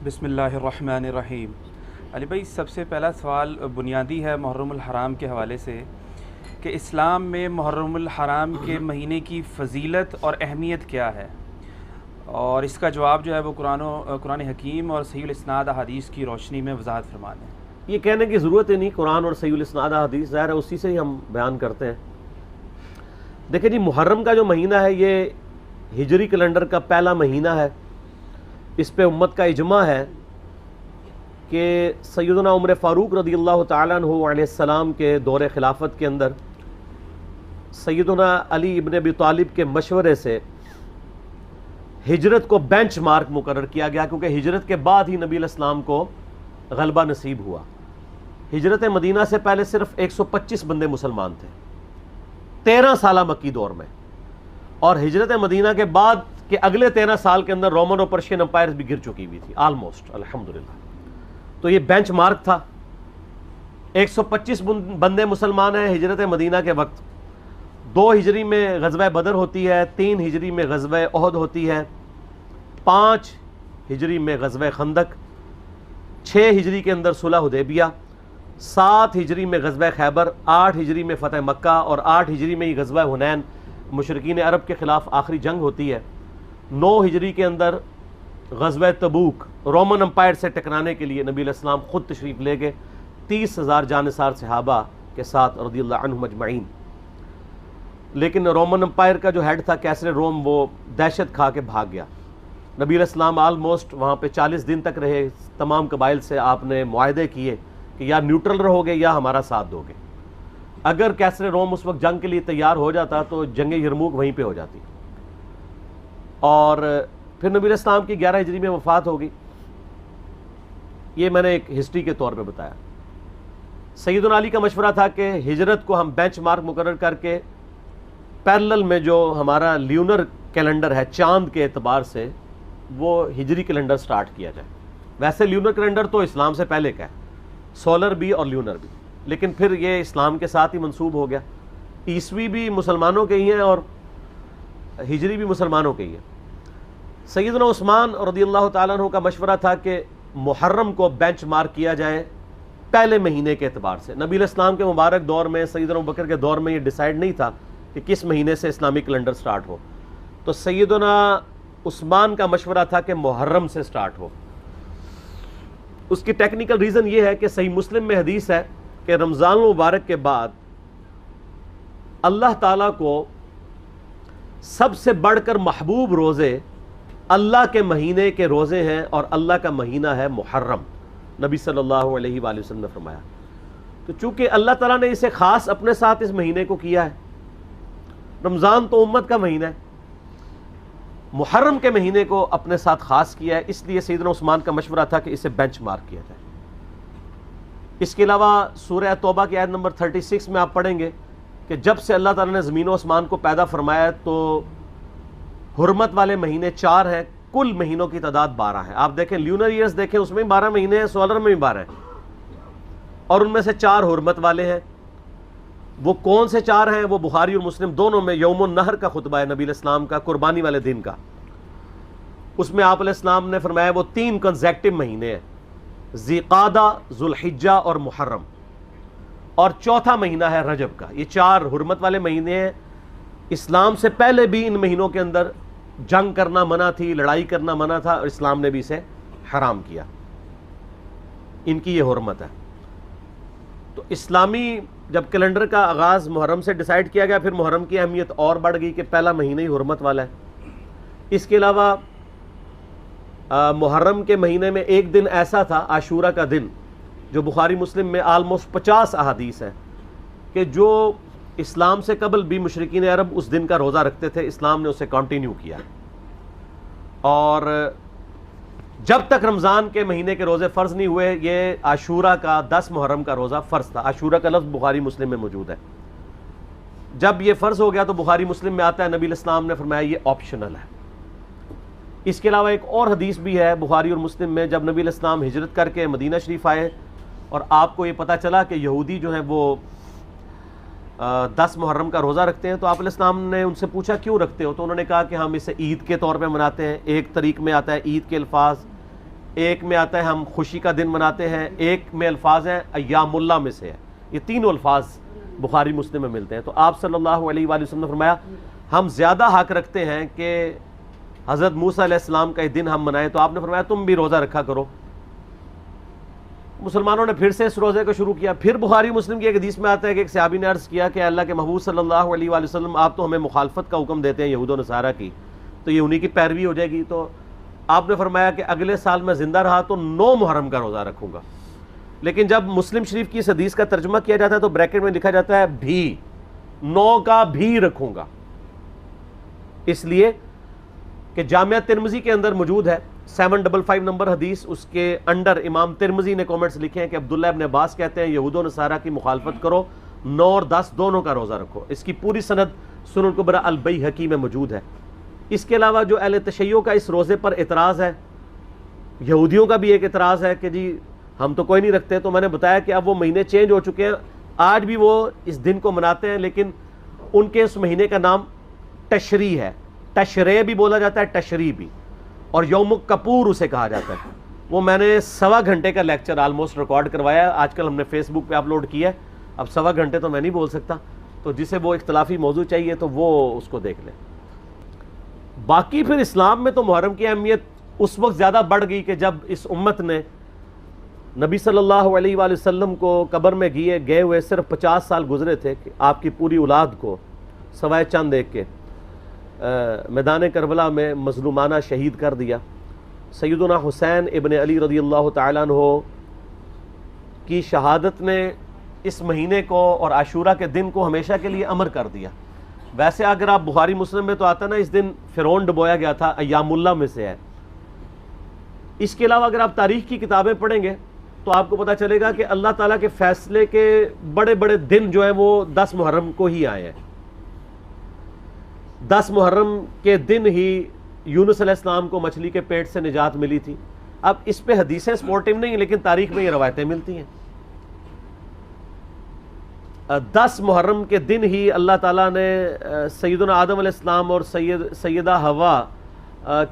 بسم اللہ الرحمن الرحیم۔ علی بھائی، سب سے پہلا سوال بنیادی ہے محرم الحرام کے حوالے سے کہ اسلام میں محرم الحرام کے مہینے کی فضیلت اور اہمیت کیا ہے، اور اس کا جواب جو ہے وہ قرآن حکیم اور صحیح الاسناد احادیث کی روشنی میں وضاحت فرما دیں۔ یہ کہنے کی ضرورت ہی نہیں، قرآن اور صحیح الاسناد احادیث ظاہر ہے اسی سے ہی ہم بیان کرتے ہیں۔ دیکھیں جی، محرم کا جو مہینہ ہے یہ ہجری کیلنڈر کا پہلا مہینہ ہے۔ اس پہ امت کا اجماع ہے کہ سیدنا عمر فاروق رضی اللہ تعالیٰ عنہ علیہ السلام کے دور خلافت کے اندر سیدنا علی ابن ابی طالب کے مشورے سے ہجرت کو بینچ مارک مقرر کیا گیا، کیونکہ ہجرت کے بعد ہی نبی علیہ السلام کو غلبہ نصیب ہوا۔ ہجرت مدینہ سے پہلے صرف 125 بندے مسلمان تھے 13 سالہ مکی دور میں، اور ہجرت مدینہ کے بعد کے اگلے 13 سال کے اندر رومن اور پرشین امپائرز بھی گر چکی ہوئی تھی آلموسٹ، الحمدللہ۔ تو یہ بینچ مارک تھا۔ 125 بندے مسلمان ہیں ہجرت مدینہ کے وقت۔ 2 ہجری میں غزوہ بدر ہوتی ہے، 3 ہجری میں غزوہ احد ہوتی ہے، 5 ہجری میں غزوہ خندق، 6 ہجری کے اندر صلح حدیبیہ، 7 ہجری میں غزوہ خیبر، 8 ہجری میں فتح مکہ، اور 8 ہجری میں ہی غزوہ حنین مشرکین عرب کے خلاف آخری جنگ ہوتی ہے۔ 9 ہجری کے اندر غزوہ تبوک رومن امپائر سے ٹکرانے کے لیے نبی علیہ السلام خود تشریف لے گئے 30,000 جانثار صحابہ کے ساتھ رضی اللہ عنہم اجمعین۔ لیکن رومن امپائر کا جو ہیڈ تھا کیسر روم، وہ دہشت کھا کے بھاگ گیا۔ نبی علیہ السلام آلموسٹ وہاں پہ 40 دن تک رہے۔ تمام قبائل سے آپ نے معاہدے کیے کہ یا نیوٹرل رہو گے یا ہمارا ساتھ دو گے۔ اگر کیسر روم اس وقت جنگ کے لیے تیار ہو جاتا تو جنگ یرموک وہیں پہ ہو جاتی، اور پھر نبی علیہ السلام کی 11 ہجری میں وفات ہوگی۔ یہ میں نے ایک ہسٹری کے طور پہ بتایا۔ سیدنا علی کا مشورہ تھا کہ ہجرت کو ہم بینچ مارک مقرر کر کے پیرلل میں جو ہمارا لیونر کیلنڈر ہے چاند کے اعتبار سے، وہ ہجری کیلنڈر سٹارٹ کیا جائے۔ ویسے لیونر کیلنڈر تو اسلام سے پہلے کا ہے، سولر بھی اور لیونر بھی، لیکن پھر یہ اسلام کے ساتھ ہی منسوب ہو گیا۔ عیسوی بھی مسلمانوں کے ہی ہیں اور ہجری بھی مسلمانوں کے ہی ہے۔ سیدنا عثمان رضی اللہ تعالیٰ عنہ کا مشورہ تھا کہ محرم کو بینچ مارک کیا جائے پہلے مہینے کے اعتبار سے۔ نبی علیہ السلام کے مبارک دور میں، سیدنا ابوبکر کے دور میں یہ ڈیسائیڈ نہیں تھا کہ کس مہینے سے اسلامی کیلنڈر سٹارٹ ہو، تو سیدنا عثمان کا مشورہ تھا کہ محرم سے سٹارٹ ہو۔ اس کی ٹیکنیکل ریزن یہ ہے کہ صحیح مسلم میں حدیث ہے کہ رمضان المبارک کے بعد اللہ تعالیٰ کو سب سے بڑھ کر محبوب روزے اللہ کے مہینے کے روزے ہیں، اور اللہ کا مہینہ ہے محرم، نبی صلی اللہ علیہ وآلہ وسلم نے فرمایا۔ تو چونکہ اللہ تعالیٰ نے اسے خاص اپنے ساتھ اس مہینے کو کیا ہے، رمضان تو امت کا مہینہ ہے، محرم کے مہینے کو اپنے ساتھ خاص کیا ہے، اس لیے سیدنا عثمان کا مشورہ تھا کہ اسے بینچ مارک کیا جائے۔ اس کے علاوہ سورہ توبہ کی آیت نمبر 36 میں آپ پڑھیں گے کہ جب سے اللہ تعالیٰ نے زمین و آسمان کو پیدا فرمایا تو حرمت والے مہینے 4 ہیں، کل مہینوں کی تعداد 12 ہے۔ آپ دیکھیں لیونر ایئرز دیکھیں، اس میں 12 مہینے ہیں، سولر میں بھی 12 ہیں، اور ان میں سے 4 حرمت والے ہیں۔ وہ کون سے 4 ہیں؟ وہ بخاری اور مسلم دونوں میں یوم النحر کا خطبہ ہے نبی علیہ السلام کا، قربانی والے دن کا۔ اس میں آپ علیہ السلام نے فرمایا وہ 3 کنزیکٹو مہینے ہیں، ذی قعدہ، ذوالحجہ اور محرم، اور چوتھا مہینہ ہے رجب کا۔ یہ 4 حرمت والے مہینے ہیں۔ اسلام سے پہلے بھی ان مہینوں کے اندر جنگ کرنا منع تھی، لڑائی کرنا منع تھا، اور اسلام نے بھی اسے حرام کیا، ان کی یہ حرمت ہے۔ تو اسلامی جب کیلنڈر کا آغاز محرم سے ڈیسائیڈ کیا گیا، پھر محرم کی اہمیت اور بڑھ گئی کہ پہلا مہینہ ہی حرمت والا ہے۔ اس کے علاوہ محرم کے مہینے میں ایک دن ایسا تھا، عاشورہ کا دن، جو بخاری مسلم میں آلموسٹ 50 احادیث ہیں کہ جو اسلام سے قبل بھی مشرکین عرب اس دن کا روزہ رکھتے تھے، اسلام نے اسے کنٹینیو کیا، اور جب تک رمضان کے مہینے کے روزے فرض نہیں ہوئے، یہ عاشورہ کا 10 محرم کا روزہ فرض تھا۔ عاشورہ کا لفظ بخاری مسلم میں موجود ہے۔ جب یہ فرض ہو گیا تو بخاری مسلم میں آتا ہے نبی علیہ السلام نے فرمایا یہ آپشنل ہے۔ اس کے علاوہ ایک اور حدیث بھی ہے بخاری اور مسلم میں، جب نبی علیہ السلام ہجرت کر کے مدینہ شریف آئے اور آپ کو یہ پتہ چلا کہ یہودی جو ہیں وہ 10 محرم کا روزہ رکھتے ہیں، تو آپ علیہ السلام نے ان سے پوچھا کیوں رکھتے ہو؟ تو انہوں نے کہا کہ ہم اسے عید کے طور پہ مناتے ہیں۔ ایک طریق میں آتا ہے عید کے الفاظ، ایک میں آتا ہے ہم خوشی کا دن مناتے ہیں، ایک میں الفاظ ہیں ایام اللہ میں سے ہے، یہ تینوں الفاظ بخاری مسلم میں ملتے ہیں۔ تو آپ صلی اللہ علیہ وآلہ وسلم نے فرمایا ہم زیادہ حق رکھتے ہیں کہ حضرت موسیٰ علیہ السلام کا یہ دن ہم منائیں، تو آپ نے فرمایا تم بھی روزہ رکھا کرو۔ مسلمانوں نے پھر سے اس روزے کو شروع کیا۔ پھر بخاری مسلم کی ایک حدیث میں آتا ہے کہ ایک صحابی نے عرض کیا کہ اللہ کے محبوب صلی اللہ علیہ وآلہ وسلم آپ تو ہمیں مخالفت کا حکم دیتے ہیں یہود و نصارہ کی، تو یہ انہی کی پیروی ہو جائے گی۔ تو آپ نے فرمایا کہ اگلے سال میں زندہ رہا تو 9 محرم کا روزہ رکھوں گا۔ لیکن جب مسلم شریف کی اس حدیث کا ترجمہ کیا جاتا ہے تو بریکٹ میں لکھا جاتا ہے بھی، 9 کا بھی رکھوں گا، اس لیے کہ جامعہ ترمذی کے اندر موجود ہے 755 نمبر حدیث، اس کے انڈر امام ترمذی نے کومنٹس لکھے ہیں کہ عبداللہ ابن عباس کہتے ہیں یہود و نصارہ کی مخالفت کرو، 9 اور 10 دونوں کا روزہ رکھو۔ اس کی پوری سند سنن الکبریٰ البیہقی میں موجود ہے۔ اس کے علاوہ جو اہل تشیع کا اس روزے پر اعتراض ہے، یہودیوں کا بھی ایک اعتراض ہے کہ جی ہم تو کوئی نہیں رکھتے، تو میں نے بتایا کہ اب وہ مہینے چینج ہو چکے ہیں، آج بھی وہ اس دن کو مناتے ہیں، لیکن ان کے اس مہینے کا نام تشریع ہے، تشریع بھی بولا جاتا ہے، تشریع بھی، اور یوم کپور اسے کہا جاتا ہے۔ وہ میں نے 1.25 گھنٹے کا لیکچر آلموسٹ ریکارڈ کروایا، آج کل ہم نے فیس بک پہ اپلوڈ کیا ہے، اب 1.25 گھنٹے تو میں نہیں بول سکتا، تو جسے وہ اختلافی موضوع چاہیے تو وہ اس کو دیکھ لیں۔ باقی پھر اسلام میں تو محرم کی اہمیت اس وقت زیادہ بڑھ گئی کہ جب اس امت نے نبی صلی اللہ علیہ وآلہ وسلم کو قبر میں گئے ہوئے صرف 50 سال گزرے تھے کہ آپ کی پوری اولاد کو سوائے چند ایک کے میدان کربلا میں مظلومانہ شہید کر دیا۔ سیدنا حسین ابن علی رضی اللہ تعالیٰ عنہ کی شہادت نے اس مہینے کو اور عاشورہ کے دن کو ہمیشہ کے لیے امر کر دیا۔ ویسے اگر آپ بخاری مسلم میں تو آتا نا اس دن فرعون ڈبویا گیا تھا، ایام اللہ میں سے ہے۔ اس کے علاوہ اگر آپ تاریخ کی کتابیں پڑھیں گے تو آپ کو پتہ چلے گا کہ اللہ تعالیٰ کے فیصلے کے بڑے بڑے دن جو ہیں وہ 10 محرم کو ہی آئے ہیں۔ 10 محرم کے دن ہی یونس علیہ السلام کو مچھلی کے پیٹ سے نجات ملی تھی۔ اب اس پہ حدیثیں سپورٹیو نہیں ہیں لیکن تاریخ میں یہ روایتیں ملتی ہیں۔ 10 محرم کے دن ہی اللہ تعالیٰ نے سیدنا آدم علیہ السلام اور سیدہ حوا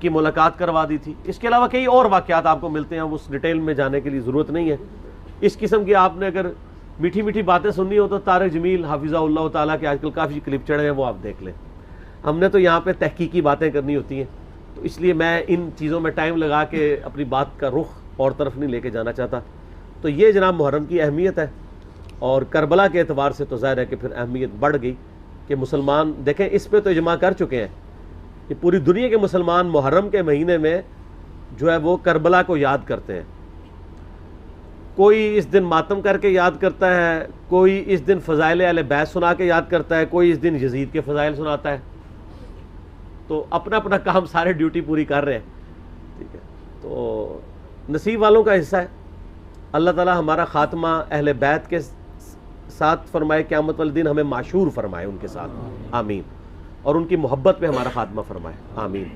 کی ملاقات کروا دی تھی۔ اس کے علاوہ کئی اور واقعات آپ کو ملتے ہیں، اس ڈیٹیل میں جانے کے لیے ضرورت نہیں ہے۔ اس قسم کی آپ نے اگر میٹھی میٹھی باتیں سننی ہو تو طارق جمیل حافظہ اللہ تعالیٰ کے آج کل کافی کلپ چڑھے ہیں، وہ آپ دیکھ لیں۔ ہم نے تو یہاں پہ تحقیقی باتیں کرنی ہوتی ہیں، تو اس لیے میں ان چیزوں میں ٹائم لگا کے اپنی بات کا رخ اور طرف نہیں لے کے جانا چاہتا۔ تو یہ جناب محرم کی اہمیت ہے، اور کربلا کے اعتبار سے تو ظاہر ہے کہ پھر اہمیت بڑھ گئی کہ مسلمان دیکھیں اس پہ تو اجماع کر چکے ہیں کہ پوری دنیا کے مسلمان محرم کے مہینے میں جو ہے وہ کربلا کو یاد کرتے ہیں۔ کوئی اس دن ماتم کر کے یاد کرتا ہے، کوئی اس دن فضائل اہل بیت سنا کے یاد کرتا ہے، کوئی اس دن یزید کے فضائل سناتا ہے۔ تو اپنا اپنا کام سارے ڈیوٹی پوری کر رہے ہیں، ٹھیک ہے۔ تو نصیب والوں کا حصہ ہے۔ اللہ تعالیٰ ہمارا خاتمہ اہل بیت کے ساتھ فرمائے، قیامت والے دن ہمیں معشور فرمائے ان کے ساتھ، آمین، اور ان کی محبت پہ ہمارا خاتمہ فرمائے، آمین۔